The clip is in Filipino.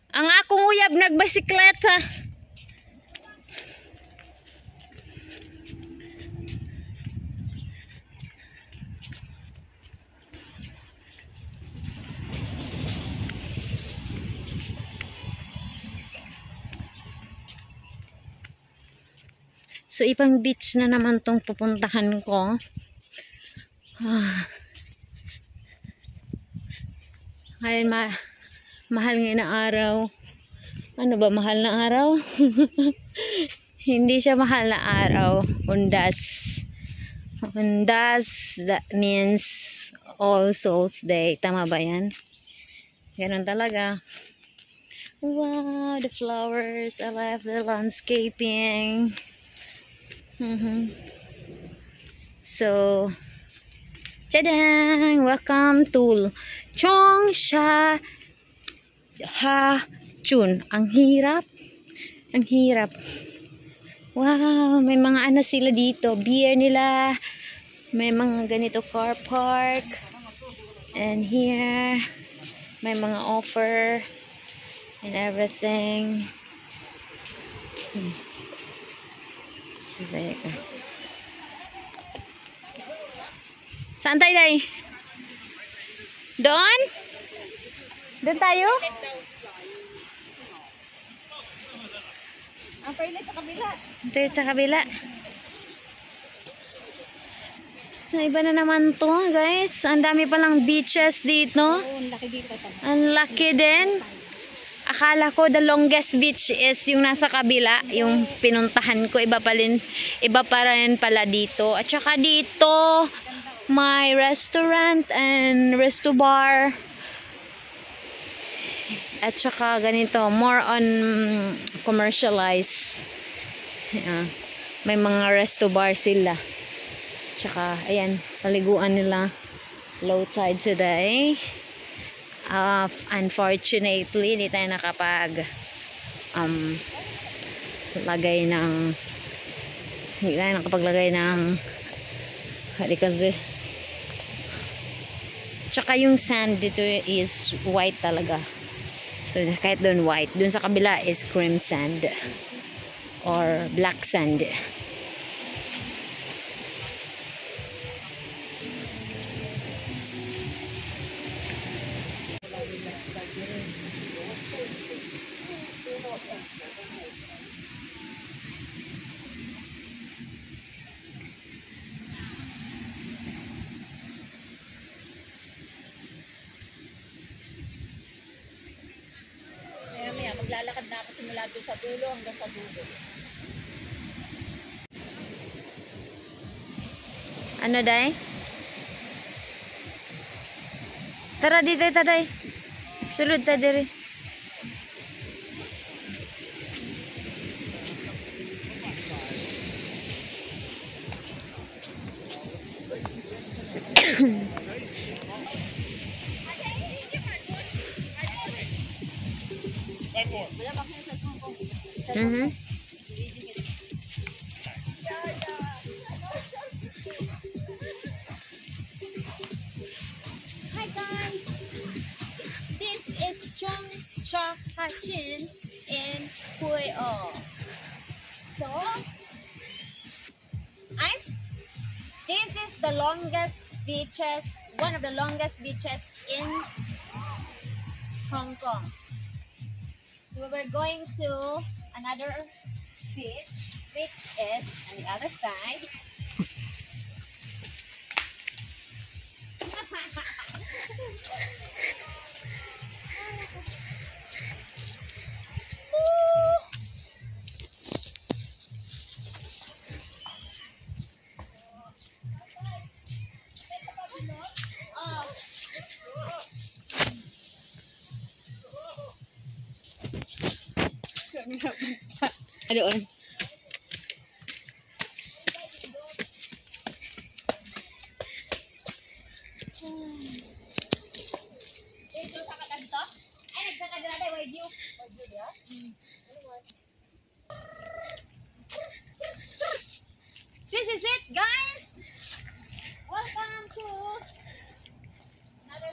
Ang akong uyab nagbisikleta. So, ibang beach na naman tong pupuntahan ko. Ngayon, mahal ngayon na araw. Ano ba, mahal na araw? Hindi siya mahal na araw. Undas. Undas, that means All Souls Day. Tama ba yan? Ganun talaga. Wow, the flowers. I love the landscaping. So, tadang! Welcome to Chongsha Ha Chun. Ang hirap. Ang hirap. Wow, may mga ano sila dito. Beer nila. May mga ganito car park. And here, may mga offer and everything. Saan tayo, Day? Doon? Doon tayo? Ang toilet sa kabila. Toilet sa kabila. Sa iba na naman to, guys. Ang dami palang beaches dito. Oo, ang laki dito. Ang laki din. Akala ko the longest beach is yung nasa kabila, yung pinuntahan ko. Iba pa rin pala dito. At saka dito, may restaurant and resto bar. At saka ganito, more on commercialized. May mga resto bar sila. At saka, ayan, paliguan nila. Low tide today. Unfortunately, hindi tayo nakapag nakapaglagay ng kasi tsaka yung sand dito is white talaga. So kahit doon white, doon sa kabila is cream sand or black sand. Maglalakad na ako simula doon sa dulo hanggang sa dulo. Ano, Day? Tara dito, Day. Sulod ta diri. Hi guys, this is Chongsha Ha Chun in Hue-o. So, this is the longest beaches, one of the longest beaches in Hong Kong. So we're going to another beach, which is on the other side. Doon. Dito sa katanto? Ay, nagsakadala tayo, wide view. Wide view, yeah? This is it, guys! Welcome to another